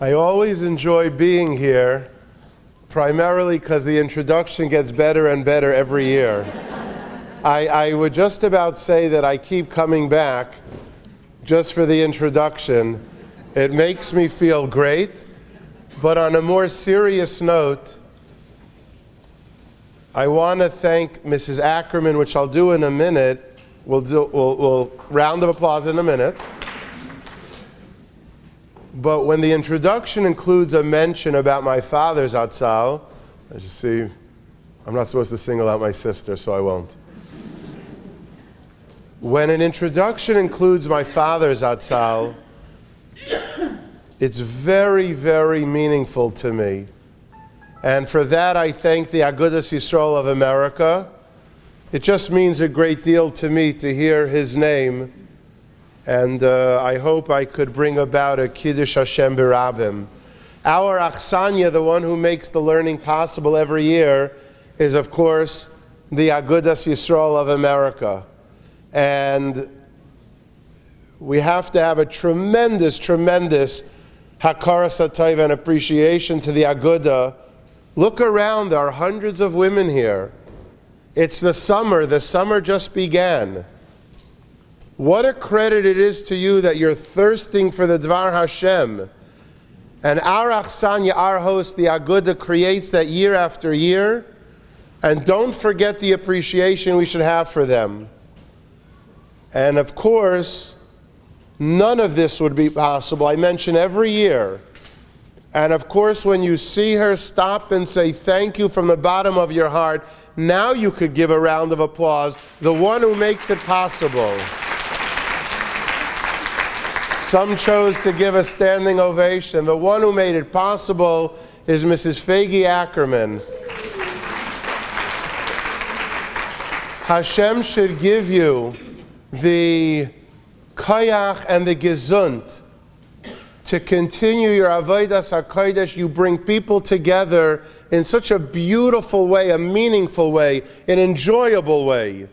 I always enjoy being here, primarily because the introduction gets better and better every year. I would just about say that I keep coming back just for the introduction. It makes me feel great, but on a more serious note, I want to thank Mrs. Ackerman, which I'll do in a minute. We'll round of applause in a minute. But when the introduction includes a mention about my father's Atzal, as you see, I'm not supposed to single out my sister, so I won't. When an introduction includes my father's Atzal, it's very, very meaningful to me. And for that, I thank the Agudas Yisrael of America. It just means a great deal to me to hear his name. And I hope I could bring about a Kiddush Hashem B'Rabim. Our Achsanya, the one who makes the learning possible every year, is of course the Agudas Yisrael of America. And we have to have a tremendous, tremendous Hakaras HaTov and appreciation to the Aguda. Look around, there are hundreds of women here. It's the summer just began. What a credit it is to you that you're thirsting for the Dvar Hashem. And our Achsanya, our host, the Aguda, creates that year after year. And don't forget the appreciation we should have for them. And of course, none of this would be possible. I mention every year. And of course, when you see her, stop and say thank you from the bottom of your heart. Now you could give a round of applause. The one who makes it possible. Some chose to give a standing ovation. The one who made it possible is Mrs. Fagi Ackerman. Hashem should give you the koyach and the gesund to continue your avodas hakodesh. You bring people together in such a beautiful way, a meaningful way, an enjoyable way.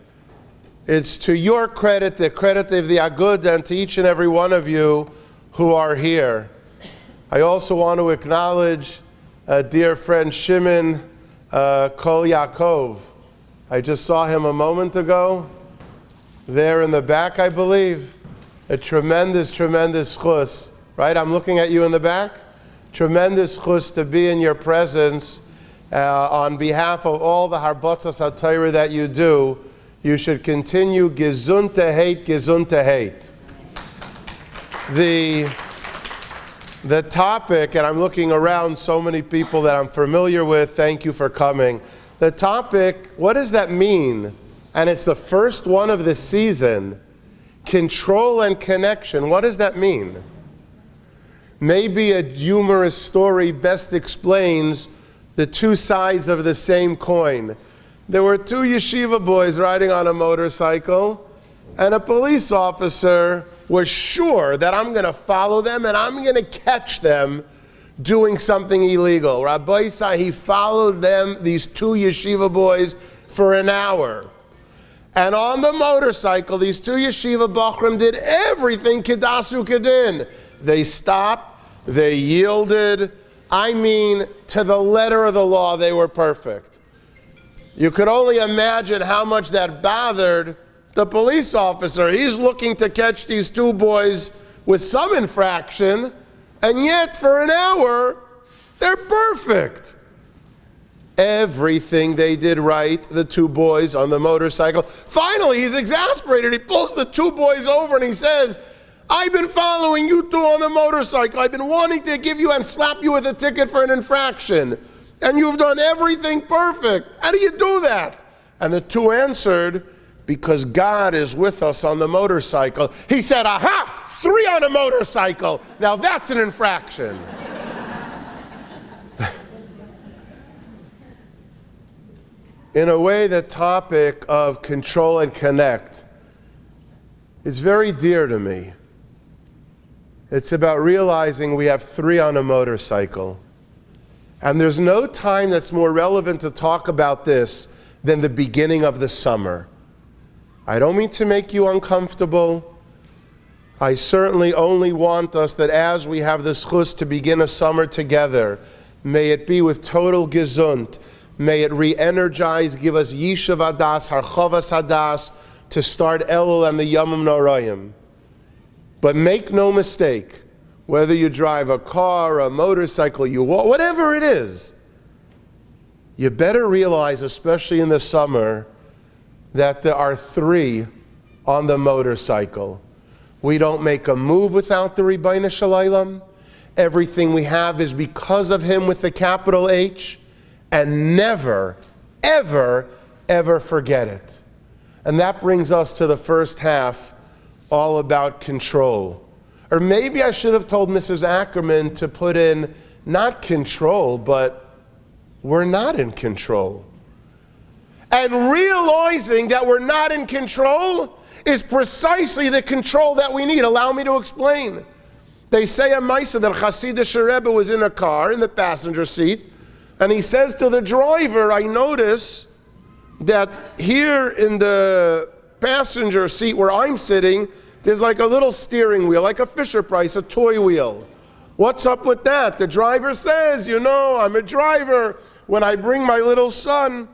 It's to your credit, the credit of the Aguda, and to each and every one of you who are here. I also want to acknowledge a dear friend Shimon Kol Yaakov. I just saw him a moment ago, there in the back, I believe. A tremendous, tremendous chus. Right, I'm looking at you in the back. Tremendous chus to be in your presence. On behalf of all the harbotzas HaTorah that you do, you should continue gesund to hate, gesund to hate. The topic, and I'm looking around so many people that I'm familiar with, thank you for coming. The topic, what does that mean? And it's the first one of the season. Control and connection, what does that mean? Maybe a humorous story best explains the two sides of the same coin. There were two yeshiva boys riding on a motorcycle, and a police officer was sure that I'm going to follow them and I'm going to catch them doing something illegal. Rabbi said he followed them, these two yeshiva boys, for an hour. And on the motorcycle, these two yeshiva bachrim did everything kedasu kedin. They stopped, they yielded. I mean, to the letter of the law, they were perfect. You could only imagine how much that bothered the police officer. He's looking to catch these two boys with some infraction, and yet for an hour, they're perfect. Everything they did right, the two boys on the motorcycle. Finally, he's exasperated. He pulls the two boys over and he says, I've been following you two on the motorcycle. I've been wanting to give you and slap you with a ticket for an infraction. And you've done everything perfect. How do you do that? And the two answered, because God is with us on the motorcycle. He said, aha, 3 on a motorcycle. Now that's an infraction. In a way, the topic of control and connect is very dear to me. It's about realizing we have 3 on a motorcycle. And there's no time that's more relevant to talk about this than the beginning of the summer. I don't mean to make you uncomfortable. I certainly only want us that as we have the schus to begin a summer together, may it be with total gesund. May it re-energize, give us yishuv hadas, harchavas hadas, to start Elul and the Yomim Noraim. But make no mistake, whether you drive a car, a motorcycle, you walk, whatever it is, you better realize, especially in the summer, that there are three on the motorcycle. We don't make a move without the Ribbono Shel Olam. Everything we have is because of him with the capital H. And never, ever, ever forget it. And that brings us to the first half, all about control. Or maybe I should have told Mrs. Ackerman to put in not control, but we're not in control. And realizing that we're not in control is precisely the control that we need. Allow me to explain. They say a Maisa that Hasidic Rebbe was in a car in the passenger seat, and he says to the driver, I notice that here in the passenger seat where I'm sitting, there's like a little steering wheel, like a Fisher-Price, a toy wheel. What's up with that? The driver says, you know, I'm a driver. When I bring my little son,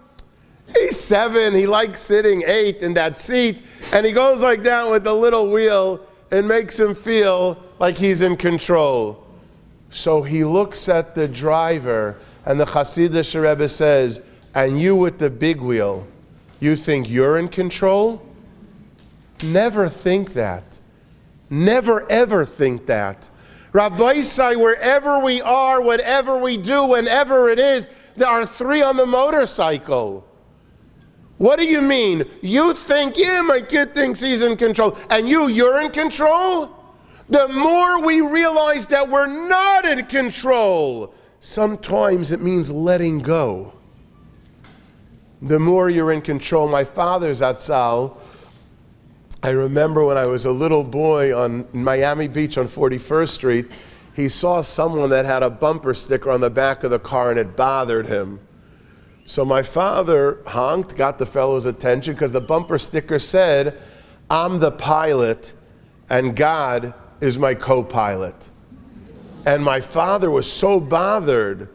he's 7, he likes sitting 8 in that seat, and he goes like that with the little wheel. It makes him feel like he's in control. So he looks at the driver, and the Hasidic Rebbe says, and you with the big wheel, you think you're in control? Never think that. Never ever think that. Rabbi say, wherever we are, whatever we do, whenever it is, there are three on the motorcycle. What do you mean? You think, yeah, my kid thinks he's in control, and you're in control? The more we realize that we're not in control, sometimes it means letting go. The more you're in control. My father's Atzal, I remember when I was a little boy on Miami Beach on 41st Street, he saw someone that had a bumper sticker on the back of the car and it bothered him. So my father honked, got the fellow's attention because the bumper sticker said, I'm the pilot and God is my co-pilot. And my father was so bothered.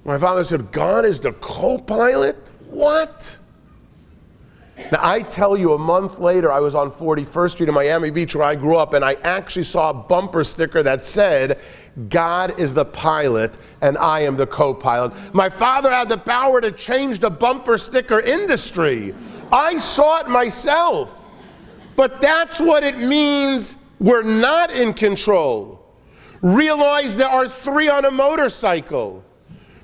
My father said, God is the co-pilot? What? Now I tell you, a month later I was on 41st Street in Miami Beach where I grew up, and I actually saw a bumper sticker that said, God is the pilot and I am the co-pilot. My father had the power to change the bumper sticker industry. I saw it myself. But that's what it means we're not in control. Realize there are three on a motorcycle.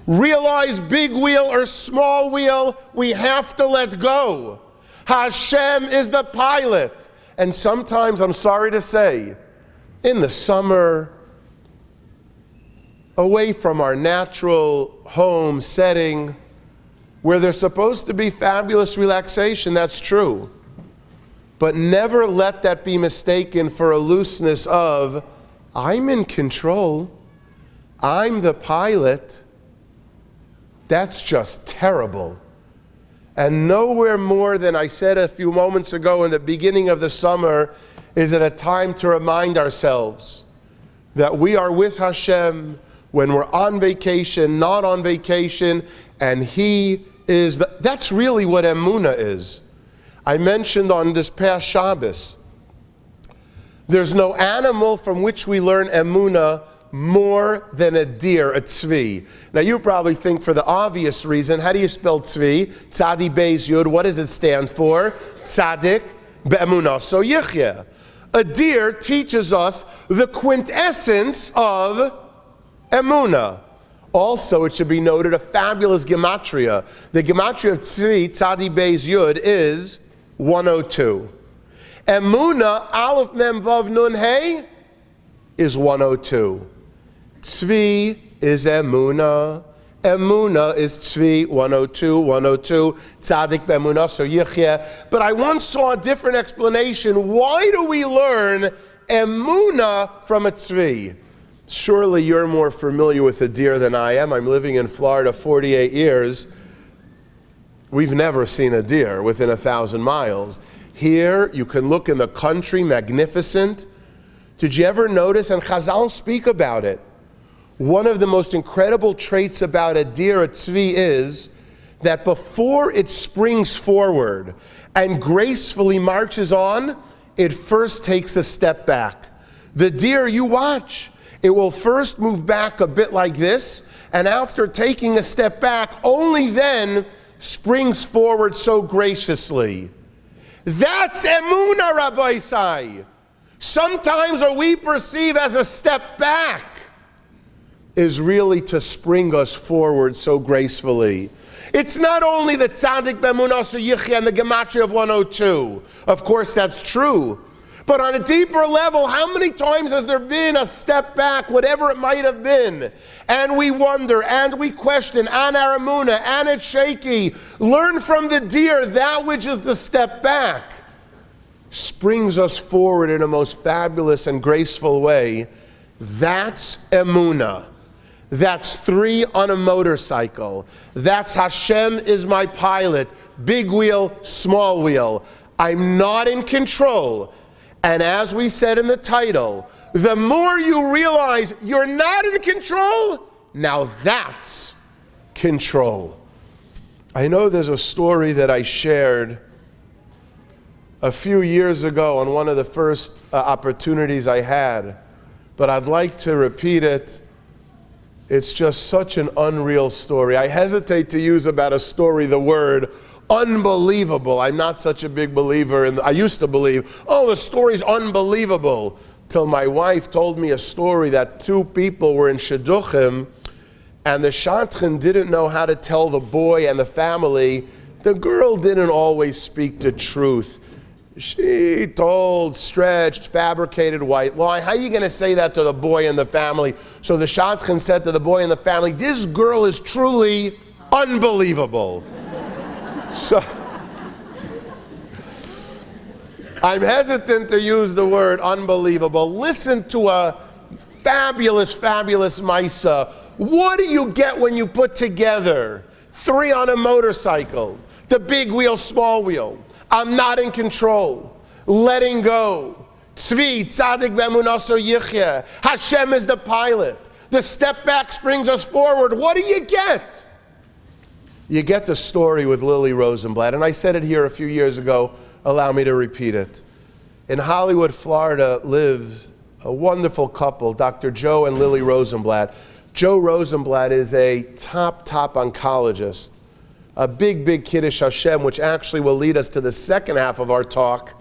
Realize big wheel or small wheel, we have to let go. Hashem is the pilot. And sometimes, I'm sorry to say, in the summer, away from our natural home setting, where there's supposed to be fabulous relaxation, that's true. But never let that be mistaken for a looseness of, I'm in control, I'm the pilot. That's just terrible. And nowhere more than I said a few moments ago in the beginning of the summer is it a time to remind ourselves that we are with Hashem when we're on vacation, not on vacation, and He is that's really what emunah is. I mentioned on this past Shabbos, there's no animal from which we learn emunah more than a deer, a tzvi. Now you probably think for the obvious reason, how do you spell tzvi? Tzadi beis yud, what does it stand for? Tzadik be'emunah so yichya. A deer teaches us the quintessence of emunah. Also, it should be noted, a fabulous gematria. The gematria of tzvi, tzadi beis yud, is 102. Emunah, aleph mem vav nun hey, is 102. Tzvi is emunah. Emunah is tzvi, 102, 102. Tzadik be'emunah so yichya. But I once saw a different explanation. Why do we learn emunah from a tzvi? Surely you're more familiar with the deer than I am. I'm living in Florida 48 years. We've never seen a deer within 1,000 miles. Here, you can look in the country, magnificent. Did you ever notice, and Chazal speak about it, one of the most incredible traits about a deer, a tzvi, is that before it springs forward and gracefully marches on, it first takes a step back. The deer, you watch, it will first move back a bit like this, and after taking a step back, only then springs forward so graciously. That's emunah, Rabbi Isai. Sometimes what we perceive as a step back is really to spring us forward so gracefully. It's not only the tzaddik b'emunah yichya and the gematria of 102. Of course, that's true. But on a deeper level, how many times has there been a step back, whatever it might have been? And we wonder, and we question, and our emunah, and it's shaky. Learn from the deer that which is the step back springs us forward in a most fabulous and graceful way. That's emunah. That's 3 on a motorcycle. That's Hashem is my pilot. Big wheel, small wheel. I'm not in control. And as we said in the title, the more you realize you're not in control, now that's control. I know there's a story that I shared a few years ago on one of the first opportunities I had, but I'd like to repeat it. It's just such an unreal story. I hesitate to use about a story the word unbelievable. I'm not such a big believer I used to believe, oh, the story's unbelievable, till my wife told me a story that 2 people were in shidduchim, and the shadchan didn't know how to tell the boy and the family. The girl didn't always speak the truth. She told stretched, fabricated white lie. How are you going to say that to the boy and the family? So the shadchan said to the boy and the family, this girl is truly unbelievable. So I'm hesitant to use the word unbelievable. Listen to a fabulous, fabulous Maisa. What do you get when you put together 3 on a motorcycle, the big wheel, small wheel, I'm not in control, letting go, tzvi, tzaddik b'emunah yichya, Hashem is the pilot, the step back springs us forward. What do you get? You get the story with Lily Rosenblatt, and I said it here a few years ago, allow me to repeat it. In Hollywood, Florida, lives a wonderful couple, Dr. Joe and Lily Rosenblatt. Joe Rosenblatt is a top oncologist, a big Kiddush Hashem, which actually will lead us to the second half of our talk,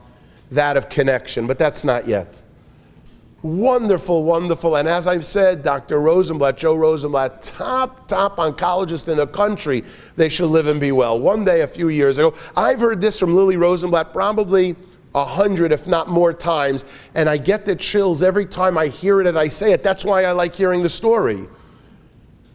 that of connection, but that's not yet. Wonderful, and as I've said, Dr. Rosenblatt, Joe Rosenblatt, top oncologist in the country, they should live and be well. One day, a few years ago, I've heard this from Lily Rosenblatt probably 100, if not more times, and I get the chills every time I hear it and I say it. That's why I like hearing the story.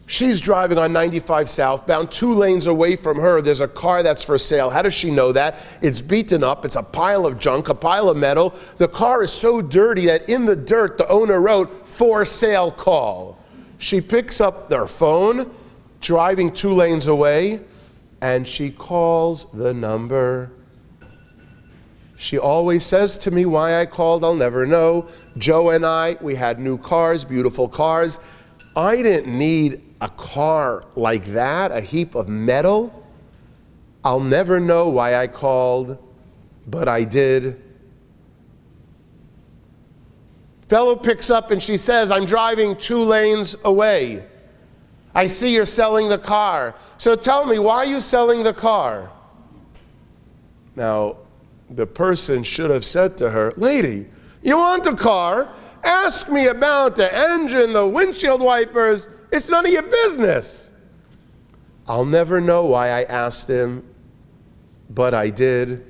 She's driving on 95 southbound, 2 lanes away from her, there's a car that's for sale. How does she know that? It's beaten up, it's a pile of junk, a pile of metal. The car is so dirty that in the dirt, the owner wrote, for sale call. She picks up their phone, driving 2 lanes away, and she calls the number. She always says to me why I called, I'll never know. Joe and I, we had new cars, beautiful cars. I didn't need a car like that, a heap of metal. I'll never know why I called, but I did. Fellow picks up and she says, I'm driving 2 lanes away. I see you're selling the car. So tell me, why are you selling the car? Now, the person should have said to her, lady, you want the car? Ask me about the engine, the windshield wipers. It's none of your business. I'll never know why I asked him, but I did.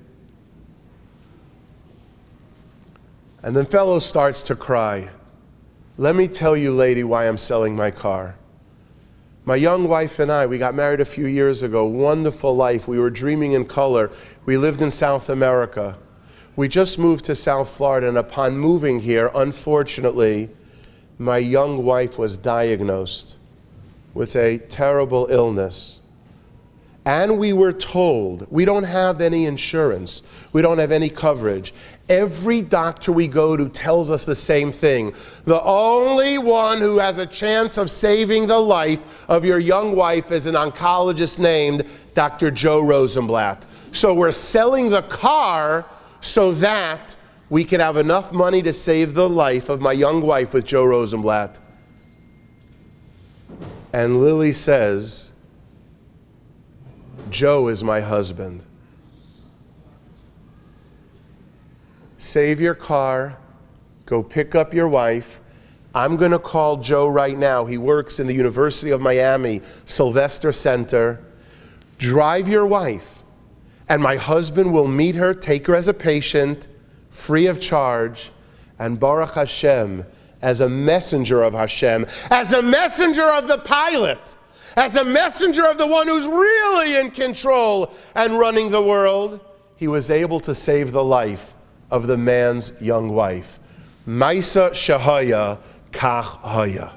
And then fellow starts to cry. Let me tell you, lady, why I'm selling my car. My young wife and I, we got married a few years ago. Wonderful life. We were dreaming in color. We lived in South America. We just moved to South Florida, and upon moving here, unfortunately, my young wife was diagnosed with a terrible illness. And we were told, we don't have any insurance, we don't have any coverage. Every doctor we go to tells us the same thing. The only one who has a chance of saving the life of your young wife is an oncologist named Dr. Joe Rosenblatt. So we're selling the car so that we can have enough money to save the life of my young wife with Joe Rosenblatt. And Lily says, Joe is my husband. Save your car, go pick up your wife. I'm going to call Joe right now. He works in the University of Miami, Sylvester Center. Drive your wife, and my husband will meet her, take her as a patient, free of charge, and Baruch Hashem, as a messenger of Hashem, as a messenger of the pilot, as a messenger of the one who's really in control and running the world, he was able to save the life of the man's young wife. Maisa shahaya kach haya.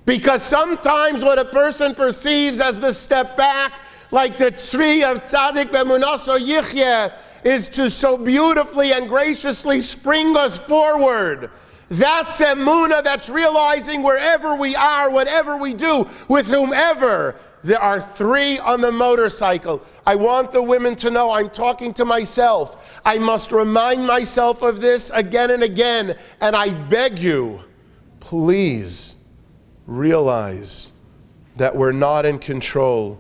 Because sometimes what a person perceives as the step back, like the tree of tzaddik bemunaso yichye, is to so beautifully and graciously spring us forward. That's emunah, that's realizing wherever we are, whatever we do, with whomever. There are 3 on the motorcycle. I want the women to know I'm talking to myself. I must remind myself of this again and again. And I beg you, please realize that we're not in control.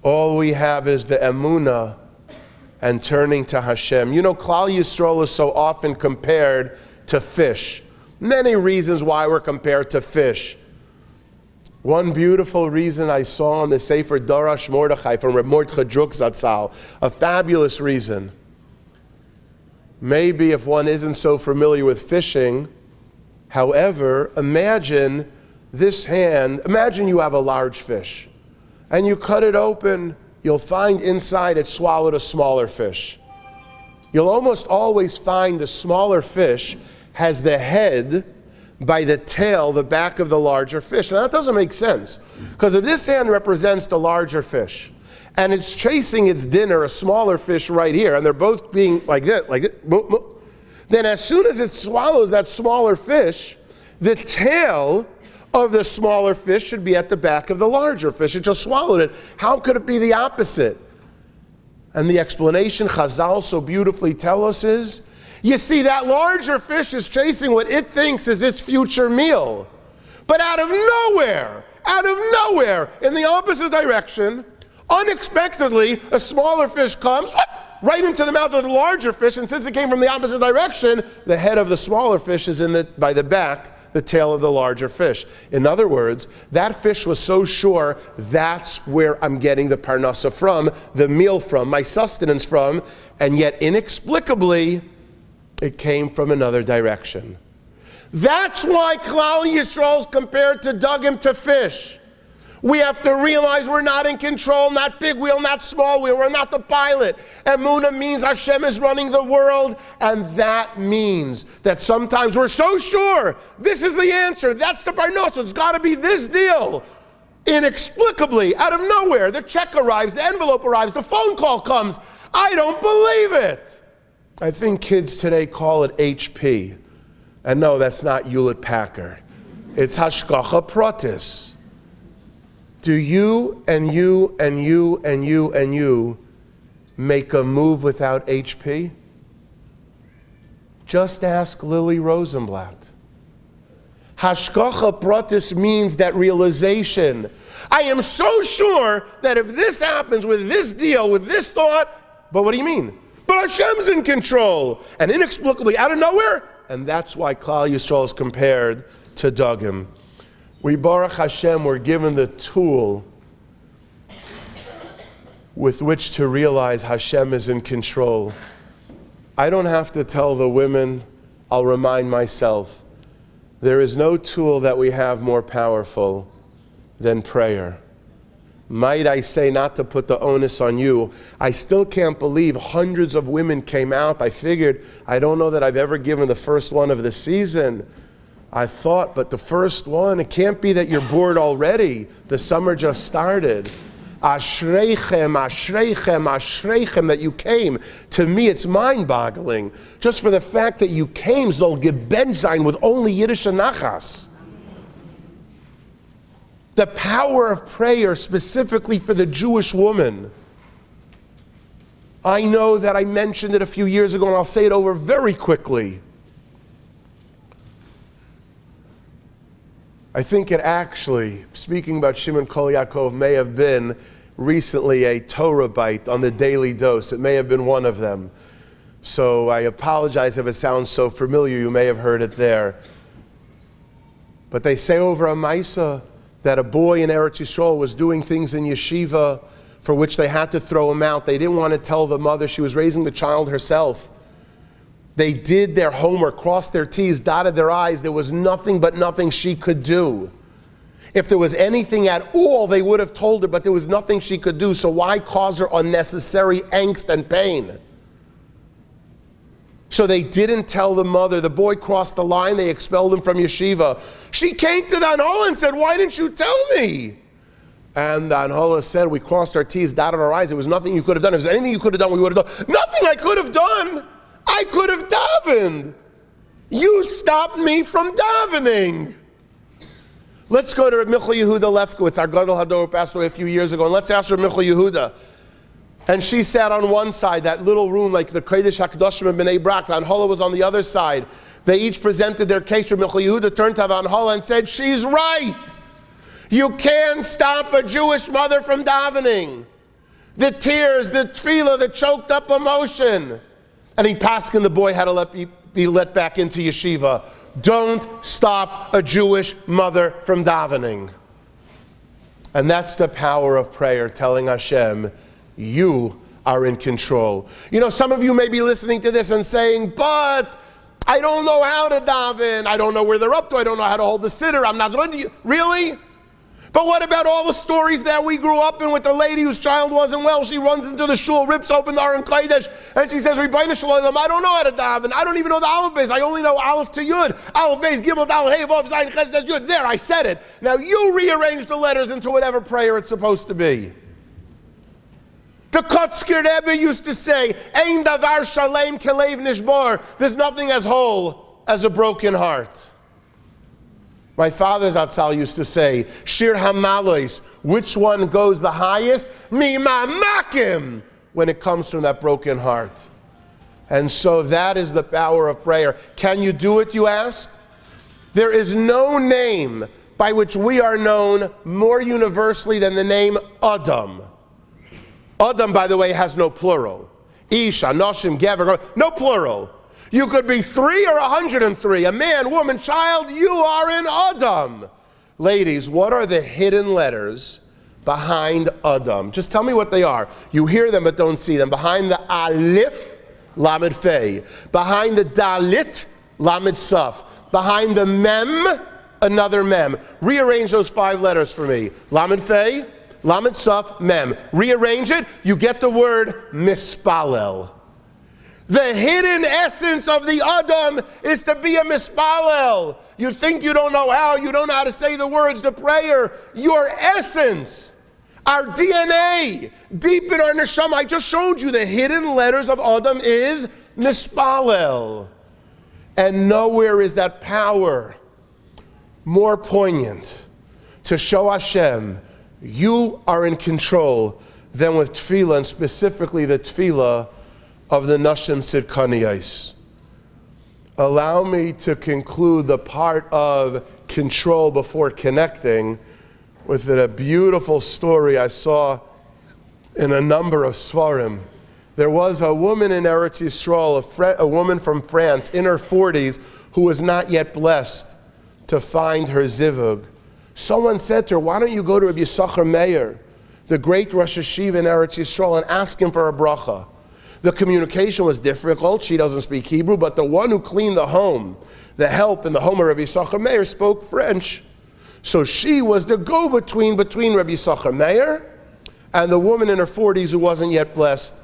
All we have is the emunah and turning to Hashem. You know, Klal Yisrael is so often compared to fish. Many reasons why we're compared to fish. One beautiful reason I saw in the Sefer Darash Mordechai from Reb Mordechai Druk Zatzal, a fabulous reason. Maybe if one isn't so familiar with fishing, however, imagine this hand, imagine you have a large fish, and you cut it open, you'll find inside it swallowed a smaller fish. You'll almost always find the smaller fish has the head by the tail, the back of the larger fish. Now that doesn't make sense, because if this hand represents the larger fish, and it's chasing its dinner, a smaller fish right here, and they're both being like this, then as soon as it swallows that smaller fish, the tail of the smaller fish should be at the back of the larger fish. It just swallowed it. How could it be the opposite? And the explanation Chazal so beautifully tell us is, you see, that larger fish is chasing what it thinks is its future meal. But out of nowhere, in the opposite direction, unexpectedly, a smaller fish comes right into the mouth of the larger fish, and since it came from the opposite direction, the head of the smaller fish is by the back, the tail of the larger fish. In other words, that fish was so sure that's where I'm getting the parnasa from, the meal from, my sustenance from, and yet inexplicably, it came from another direction. That's why Klal Yisrael is compared to dugim, to fish. We have to realize we're not in control, not big wheel, not small wheel, we're not the pilot. Emunah means Hashem is running the world, and that means that sometimes we're so sure this is the answer, that's the parnasa, it's got to be this deal. Inexplicably, out of nowhere, the check arrives, the envelope arrives, the phone call comes. I don't believe it. I think kids today call it HP. And no, that's not Hewlett-Packard. It's Hashgacha Pratis. Do you and you and you and you and you make a move without HP? Just ask Lily Rosenblatt. Hashgacha Pratis means that realization. I am so sure that if this happens with this deal, with this thought, but what do you mean? But Hashem's in control, and inexplicably out of nowhere, and that's why Klal Yisrael is compared to dugim. We, Baruch Hashem, were given the tool with which to realize Hashem is in control. I don't have to tell the women, I'll remind myself, there is no tool that we have more powerful than prayer. Might I say, not to put the onus on you, I still can't believe hundreds of women came out. I figured, I don't know that I've ever given the first one of the season. I thought, but the first one, it can't be that you're bored already. The summer just started. Ashreichem, Ashreichem, Ashreichem that you came. To me, it's mind-boggling. Just for the fact that you came, Zol geben sein with only Yiddish and Nachas. The power of prayer specifically for the Jewish woman. I know that I mentioned it a few years ago, and I'll say it over very quickly. I think it actually, speaking about Shimon Kol Yaakov, may have been recently a Torah bite on the Daily Dose. It may have been one of them. So I apologize if it sounds so familiar. You may have heard it there. But they say over a Maisa that a boy in Eretz Yisrael was doing things in yeshiva for which they had to throw him out. They didn't want to tell the mother. She was raising the child herself. They did their homework, crossed their T's, dotted their I's. There was nothing but nothing she could do. If there was anything at all, they would have told her, but there was nothing she could do. So why cause her unnecessary angst and pain? So they didn't tell the mother. The boy crossed the line. They expelled him from yeshiva. She came to the Anhola and said, why didn't you tell me? And the Anhola said, we crossed our T's, dotted our I's. There was nothing you could have done. If there was anything you could have done, we would have done. Nothing I could have done. I could have davened. You stopped me from davening. Let's go to Reb Michal Yehuda Lefkowitz, our Gadol Hador, passed away a few years ago, and let's ask Reb Michal Yehuda. And she sat on one side, that little room like the Kodesh HaKadoshim and Bnei Brak. The Anhola was on the other side. They each presented their case. Reb Michal Yehuda turned to the Anhola and said, she's right. You can't stop a Jewish mother from davening. The tears, the tefillah, the choked up emotion. And he paskin the boy had to be let back into yeshiva. Don't stop a Jewish mother from davening. And that's the power of prayer, telling Hashem, you are in control. You know, some of you may be listening to this and saying, but I don't know how to daven. I don't know where they're up to. I don't know how to hold the siddur. I'm not going to. Really? But what about all the stories that we grew up in with the lady whose child wasn't well? She runs into the shul, rips open the Aron Kodesh, and she says, Rebbeinu Shalom, I don't know how to daven. I don't even know the Aleph Beis. I only know Aleph to Yud. Aleph Beis, Gimel, Dal, Hey, Vav, Zayin, Ches, Tes, Yud. There, I said it. Now you rearrange the letters into whatever prayer it's supposed to be. The Kotzker Rebbe used to say, Ein davar shalem kelev nishbar. There's nothing as whole as a broken heart. My father Zatzal used to say, Shir Hamalois, which one goes the highest? Mima makim, when it comes from that broken heart. And so that is the power of prayer. Can you do it, you ask? There is no name by which we are known more universally than the name Adam. Adam, by the way, has no plural. Isha, Noshim, Gever, no plural. You could be 3 or 103, a man, woman, child, you are in Adam. Ladies, what are the hidden letters behind Adam? Just tell me what they are. You hear them but don't see them. Behind the Aleph, Lamed Fei. Behind the Dalit, Lamed Saf. Behind the Mem, another Mem. Rearrange those 5 letters for me. Lamed Fei, Lamed Saf, Mem. Rearrange it, you get the word Mispalel. The hidden essence of the Adam is to be a mispalel. You think you don't know how, you don't know how to say the words, the prayer. Your essence, our DNA, deep in our neshama. I just showed you the hidden letters of Adam is mispalel. And nowhere is that power more poignant to show Hashem, you are in control, than with tefillah, and specifically the tefillah of the Nashim Sidkaniyos. Allow me to conclude the part of control before connecting with a beautiful story I saw in a number of Svarim. There was a woman in Eretz Yisrael, a woman from France in her 40s who was not yet blessed to find her zivug. Someone said to her, why don't you go to Rabbi Yisachar Meir, the great Rosh Hashiva in Eretz Yisrael, and ask him for a bracha? The communication was difficult. She doesn't speak Hebrew, but the one who cleaned the home, the help in the home of Rabbi Yisachar Meir, spoke French. So she was the go-between between Rabbi Yisachar Meir and the woman in her 40s who wasn't yet blessed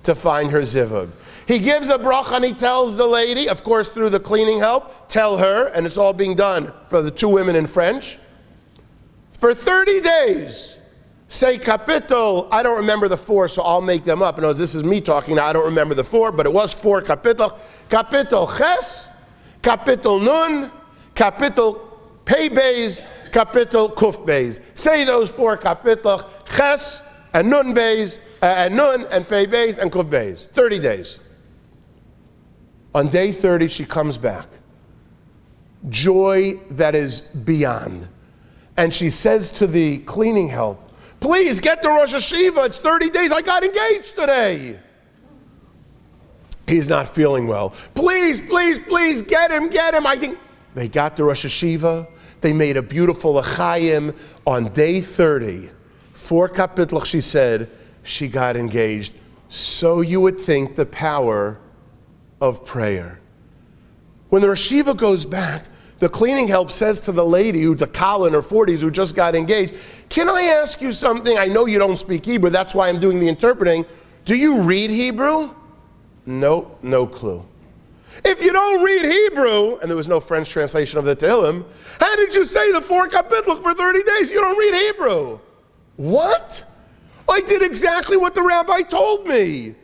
to find her zivug. He gives a bracha and he tells the lady, of course through the cleaning help, tell her, and it's all being done for the 2 women in French, for 30 days, say kapitel, I don't remember the 4, so I'll make them up. No, this is me talking now, I don't remember the 4, but it was 4 kapitel. Kapitel ches, kapitel nun, kapitel pei beis, kapitel kuf beis. Say those 4 kapitel, ches, and nun beis, and nun, and pei beis, and kuf beis. 30 days. On day 30, she comes back. Joy that is beyond. And she says to the cleaning help, please get to Rosh Hashiva, it's 30 days, I got engaged today. He's not feeling well. Please, please, please, get him. I think they got to Rosh Hashiva, they made a beautiful l'chaim. On day 30, 4 kapitel, she said, she got engaged. So you would think the power of prayer. When the Rosh Hashiva goes back, the cleaning help says to the lady, the Kala in her 40s who just got engaged, can I ask you something? I know you don't speak Hebrew, that's why I'm doing the interpreting. Do you read Hebrew? No, no clue. If you don't read Hebrew, and there was no French translation of the Tehillim, how did you say the 4 kapitel for 30 days? You don't read Hebrew. What? I did exactly what the rabbi told me.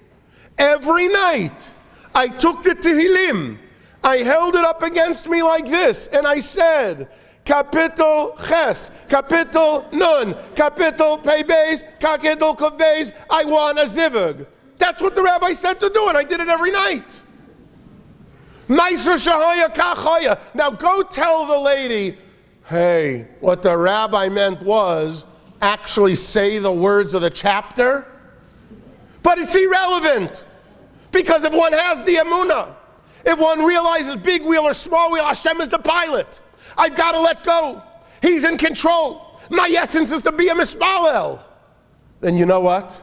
Every night, I took the Tehillim, I held it up against me like this, and I said, kapitel ches, kapitel nun, kapitel pei beis, kapitel kuf beis, I want a zivug. That's what the rabbi said to do, and I did it every night. Meiser shahaya kachaya. Now go tell the lady, hey, what the rabbi meant was actually say the words of the chapter, but it's irrelevant. Because if one has the emunah, if one realizes big wheel or small wheel, Hashem is the pilot. I've got to let go. He's in control. My essence is to be a mispalel. Then you know what?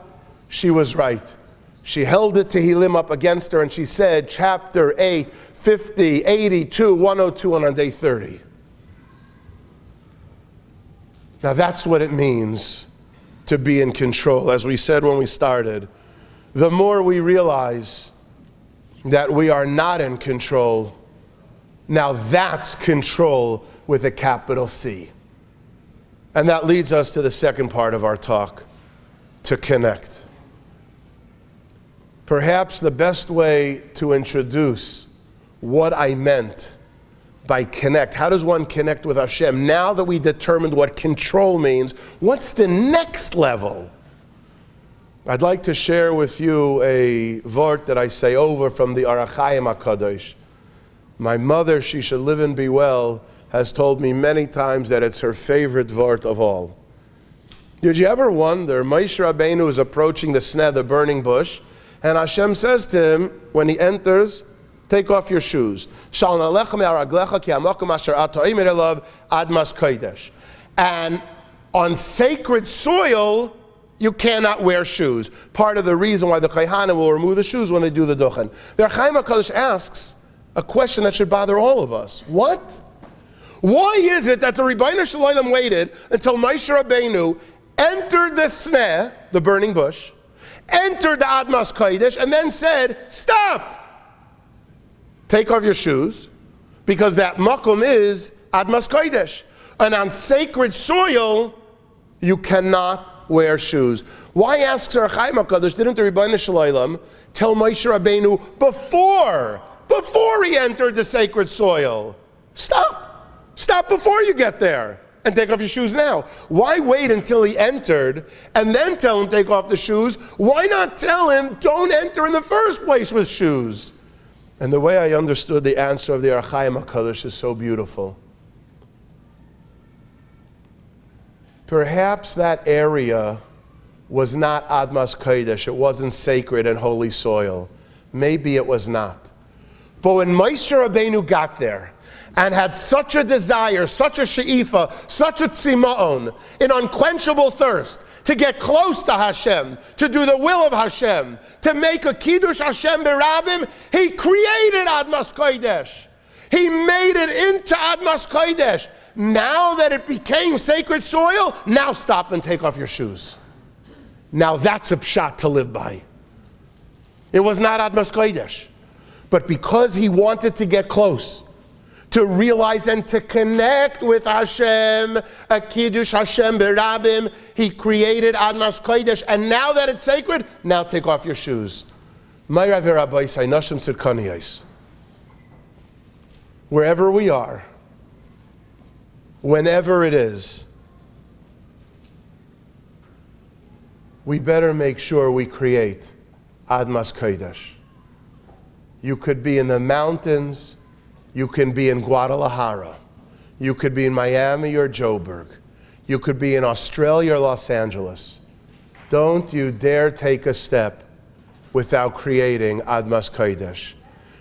She was right. She held it Tehillim up against her and she said, chapter 8, 50, 82, 102, and on day 30. Now that's what it means to be in control. As we said when we started, the more we realize that we are not in control, now that's control with a capital C. And that leads us to the second part of our talk, to connect. Perhaps the best way to introduce what I meant by connect, how does one connect with Hashem? Now that we determined what control means, what's the next level? I'd like to share with you a vort that I say over from the Orach Chaim HaKadosh. My mother, she should live and be well, has told me many times that it's her favorite vort of all. Did you ever wonder, Moshe Rabbeinu is approaching the sneh, the burning bush, and Hashem says to him, when he enters, take off your shoes. And on sacred soil, you cannot wear shoes. Part of the reason why the Kohanim will remove the shoes when they do the duchen. The Chaim HaKadosh asks a question that should bother all of us. What? Why is it that the Ribbono Shel Olam waited until Moshe Rabbeinu entered the sneh, the burning bush, entered the Admas Kodesh, and then said, stop! Take off your shoes, because that makom is Admas Kodesh. And on sacred soil, you cannot wear shoes. Why asks our Chaim HaKadosh, didn't the Ribbono Shel Olam tell Moshe Rabbeinu before he entered the sacred soil, stop before you get there and take off your shoes now? Why wait until he entered and then tell him take off the shoes? Why not tell him don't enter in the first place with shoes? And the way I understood the answer of the Orach Chaim HaKadosh is so beautiful. Perhaps that area was not Admas Kodesh, it wasn't sacred and holy soil. Maybe it was not. But when Moshe Rabbeinu got there and had such a desire, such a she'ifa, such a tzimaon, an unquenchable thirst to get close to Hashem, to do the will of Hashem, to make a Kiddush Hashem Berabim, he created Admas Kodesh. He made it into Admas Kodesh. Now that it became sacred soil, now stop and take off your shoes. Now that's a pshat to live by. It was not Admas Kodesh. But because he wanted to get close to realize and to connect with Hashem, a Kiddush Hashem Berabim. He created Admas Kodesh, and now that it's sacred, now take off your shoes. Wherever we are, whenever it is, we better make sure we create Admas Kodesh. You could be in the mountains, you can be in Guadalajara, you could be in Miami or Joburg, you could be in Australia or Los Angeles. Don't you dare take a step without creating Admas Kodesh.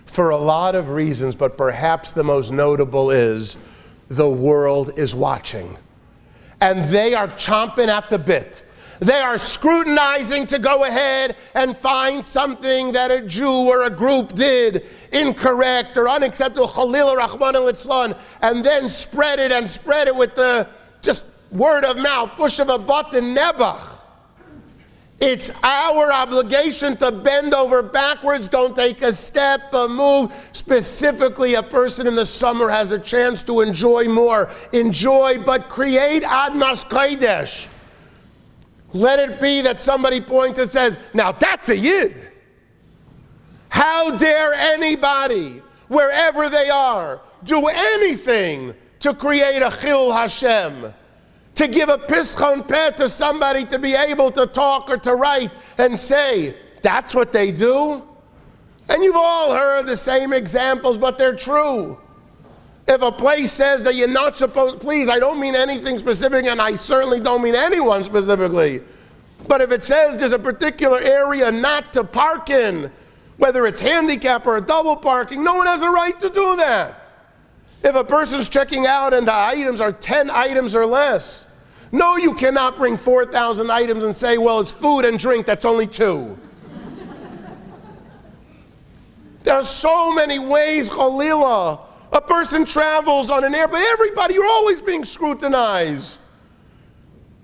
For a lot of reasons, but perhaps the most notable is the world is watching. And they are chomping at the bit. They are scrutinizing to go ahead and find something that a Jew or a group did incorrect or unacceptable, Chalil Rahman al-Islam, and then spread it with the just word of mouth, push of a button, Nebuch. It's our obligation to bend over backwards, don't take a step, a move. Specifically, a person in the summer has a chance to enjoy more. Enjoy, but create Admas Kodesh. Let it be that somebody points and says, now that's a Yid. How dare anybody, wherever they are, do anything to create a Chil Hashem, to give a Pischon Peh to somebody to be able to talk or to write and say, that's what they do? And you've all heard the same examples, but they're true. If a place says that you're not supposed, please, I don't mean anything specific, and I certainly don't mean anyone specifically. But if it says there's a particular area not to park in, whether it's handicap or a double parking, no one has a right to do that. If a person's checking out and the items are 10 items or less, no, you cannot bring 4,000 items and say, well, it's food and drink, that's only 2. There are so many ways, Chalila. A person travels on an airplane, everybody, you're always being scrutinized.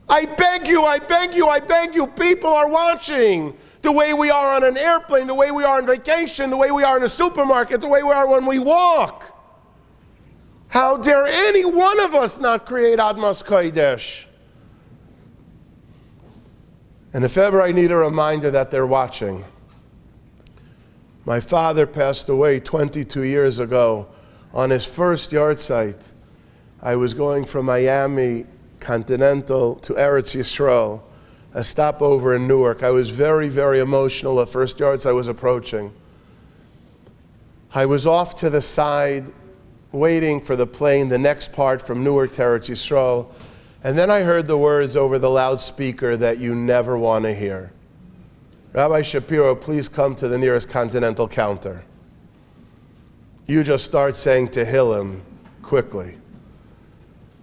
I beg you, I beg you, I beg you, people are watching. The way we are on an airplane, the way we are on vacation, the way we are in a supermarket, the way we are when we walk. How dare any one of us not create Admas Kodesh? And if ever I need a reminder that they're watching, my father passed away 22 years ago. On his first yard site, I was going from Miami Continental to Eretz Yisrael, a stopover in Newark. I was very, very emotional the first yards I was approaching. I was off to the side, waiting for the plane, the next part from Newark to Eretz Yisrael, and then I heard the words over the loudspeaker that you never want to hear. Rabbi Shapiro, please come to the nearest Continental counter. You just start saying Tehillim quickly.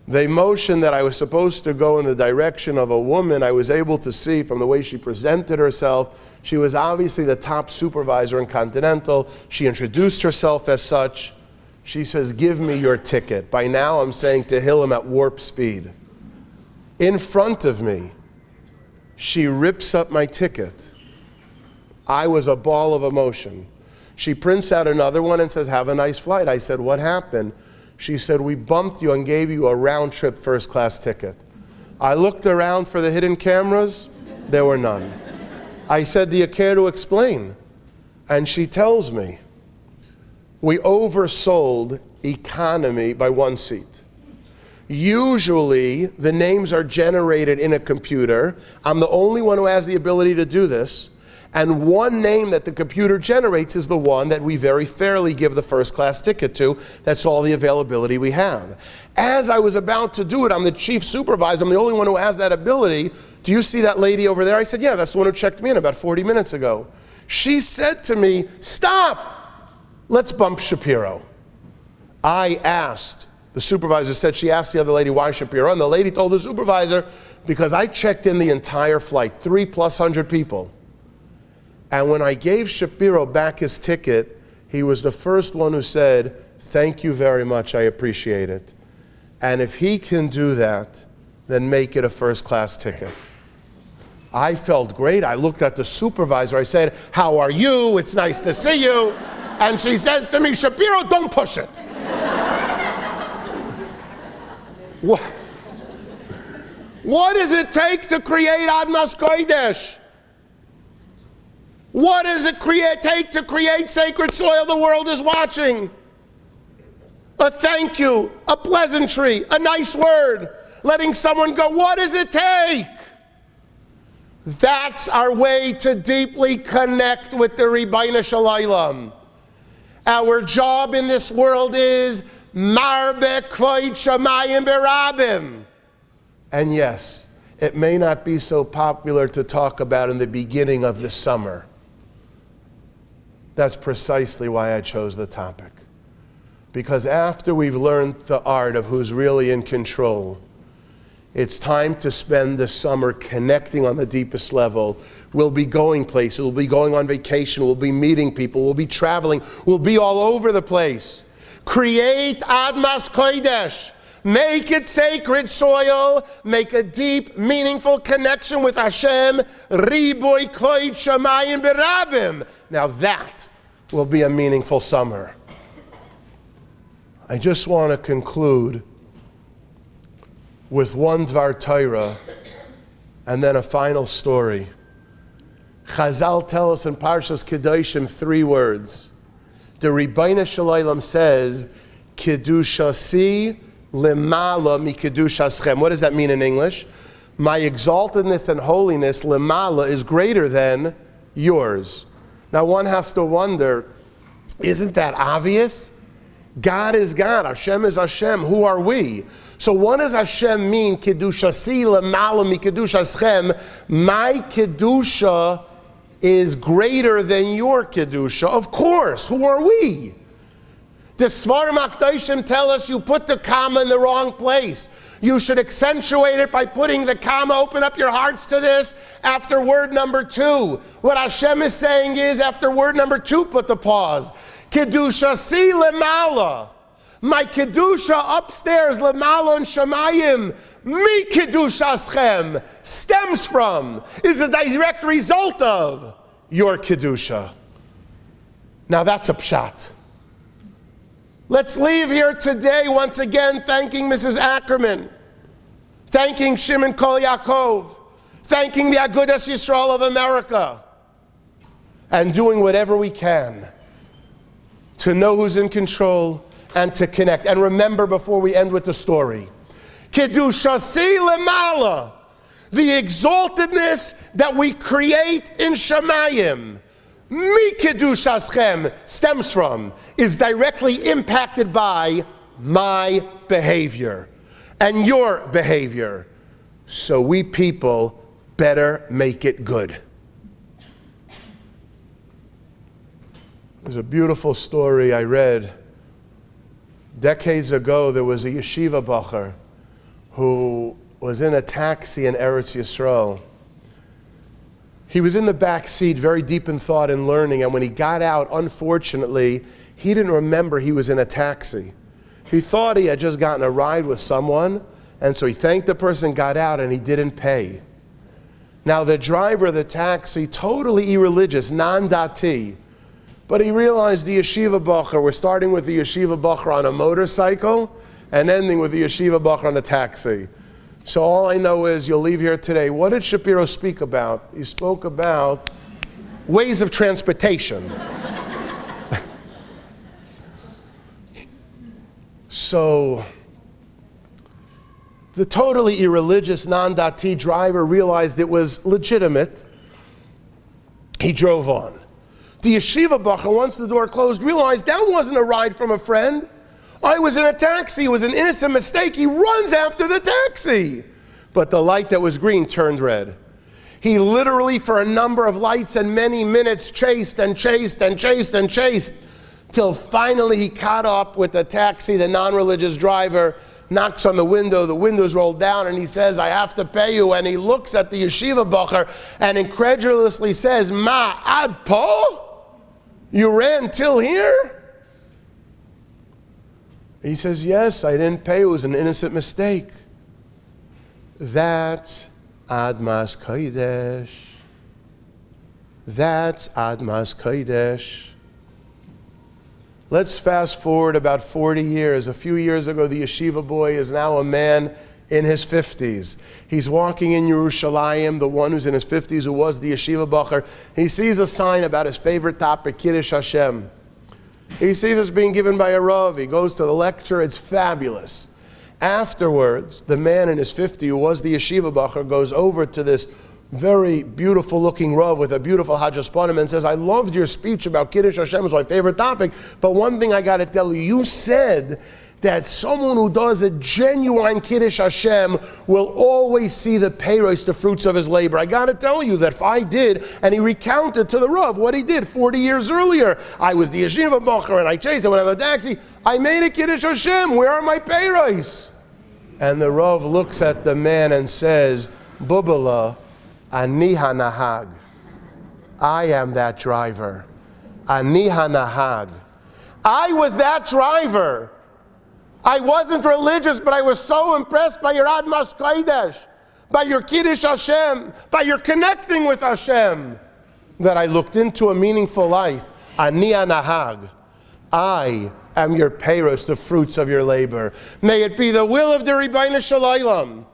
The emotion that I was supposed to go in the direction of a woman, I was able to see from the way she presented herself. She was obviously the top supervisor in Continental. She introduced herself as such. She says, give me your ticket. By now I'm saying Tehillim at warp speed. In front of me, she rips up my ticket. I was a ball of emotion. She prints out another one and says, have a nice flight. I said, what happened? She said, we bumped you and gave you a round-trip first-class ticket. I looked around for the hidden cameras. There were none. I said, do you care to explain? And she tells me, we oversold economy by 1 seat. Usually, the names are generated in a computer. I'm the only one who has the ability to do this. And one name that the computer generates is the one that we very fairly give the first-class ticket to. That's all the availability we have. As I was about to do it, I'm the chief supervisor. I'm the only one who has that ability. Do you see that lady over there? I said, yeah, that's the one who checked me in about 40 minutes ago. She said to me, stop. Let's bump Shapiro. I asked. The supervisor said she asked the other lady, why Shapiro? And the lady told the supervisor, because I checked in the entire flight, 300+ people. And when I gave Shapiro back his ticket, he was the first one who said, thank you very much, I appreciate it. And if he can do that, then make it a first-class ticket. I felt great. I looked at the supervisor. I said, how are you? It's nice to see you. And she says to me, Shapiro, don't push it. What does it take to create Admas Kodesh? What does it take to create sacred soil the world is watching? A thank you, a pleasantry, a nice word, letting someone go. What does it take? That's our way to deeply connect with the Ribbono Shel Olam. Our job in this world is marbe kvod shamayim berabim. And yes, it may not be so popular to talk about in the beginning of the summer. That's precisely why I chose the topic. Because after we've learned the art of who's really in control, it's time to spend the summer connecting on the deepest level. We'll be going places, we'll be going on vacation, we'll be meeting people, we'll be traveling, we'll be all over the place. Create Admas Kodesh. Make it sacred soil. Make a deep, meaningful connection with Hashem. Riboy Kvod Shamayim Berabim. Now that will be a meaningful summer. I just want to conclude with one Dvar Torah and then a final story. Chazal tell us in Parshas Kedoshim 3 words. The Ribbono Shel Olam says, Kedushasi lemala mi kedushaschem. What does that mean in English? My exaltedness and holiness, lemala, is greater than yours. Now one has to wonder, isn't that obvious? God is God, Hashem is Hashem, who are we? So what does Hashem mean? Kedushasi lemala mi kedushaschem. My kedusha is greater than your kedusha. Of course, who are we? The Svarim HaKadoshim tell us you put the comma in the wrong place. You should accentuate it by putting the comma, open up your hearts to this, after word number 2. What Hashem is saying is, after word number 2, put the pause. Kedushasi lemala. My kedusha upstairs, lemala and shamayim, mi kedushaschem, stems from, is a direct result of your kedusha. Now that's a pshat. Let's leave here today once again thanking Mrs. Ackerman, thanking Shimon Kol Yaakov, thanking the Agudas Yisrael of America, and doing whatever we can to know who's in control and to connect. And remember, before we end with the story, Kedushasi lemala, the exaltedness that we create in Shamayim, mi kedushaschem, stems from, is directly impacted by my behavior and your behavior. So we people better make it good. There's a beautiful story I read. Decades ago, there was a yeshiva bacher who was in a taxi in Eretz Yisrael. He was in the back seat, very deep in thought and learning, and when he got out, unfortunately, he didn't remember he was in a taxi. He thought he had just gotten a ride with someone, and so he thanked the person, got out, and he didn't pay. Now the driver of the taxi, totally irreligious, non-dati, but he realized the yeshiva bacher, we're starting with the yeshiva bacher on a motorcycle and ending with the yeshiva bacher on a taxi. So all I know is you'll leave here today. What did Shapiro speak about? He spoke about ways of transportation. So the totally irreligious non-dati driver realized it was legitimate. He drove on. The yeshiva bacher, once the door closed, realized that wasn't a ride from a friend. I was in a taxi. It was an innocent mistake. He runs after the taxi. But the light that was green turned red. He literally, for a number of lights and many minutes, chased and chased and chased and chased, till finally he caught up with the taxi. The non-religious driver knocks on the windows rolled down, and he says, I have to pay you. And he looks at the yeshiva bacher and incredulously says, Ma, ad po? You ran till here? He says, yes, I didn't pay. It was an innocent mistake. That's Admas Kodesh. That's Admas Kodesh. Let's fast forward about 40 years. A few years ago, the yeshiva boy is now a man in his 50s. He's walking in Yerushalayim, the one who's in his 50s, who was the yeshiva bacher. He sees a sign about his favorite topic, Kiddush Hashem. He sees it's being given by a Rav. He goes to the lecture. It's fabulous. Afterwards, the man in his 50s, who was the yeshiva bacher, goes over to this very beautiful looking Rav with a beautiful hajjaspanim and says, I loved your speech about Kiddush Hashem, is my favorite topic, but one thing I got to tell you, you said that someone who does a genuine Kiddush Hashem will always see the peiros, the fruits of his labor. I got to tell you that if I did, and he recounted to the Rav what he did 40 years earlier. I was the yeshiva bacher and I chased him when I was a taxi. I made a Kiddush Hashem. Where are my peiros? And the Rav looks at the man and says, Bubala, Ani hanahag. I am that driver. Ani hanahag. I was that driver. I wasn't religious, but I was so impressed by your Admas Kodesh, by your Kiddush Hashem, by your connecting with Hashem, that I looked into a meaningful life. Ani hanahag. I am your peiros, the fruits of your labor. May it be the will of the Ribbono Shel Olam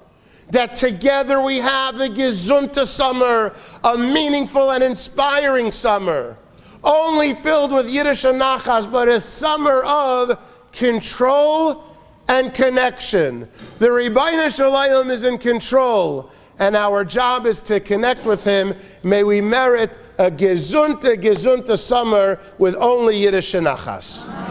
that together we have the Gesunte summer, a meaningful and inspiring summer, only filled with Yiddish and Nachas, but a summer of control and connection. The Ribbono Shel Olam is in control, and our job is to connect with him. May we merit a Gesunte summer with only Yiddish and Nachas.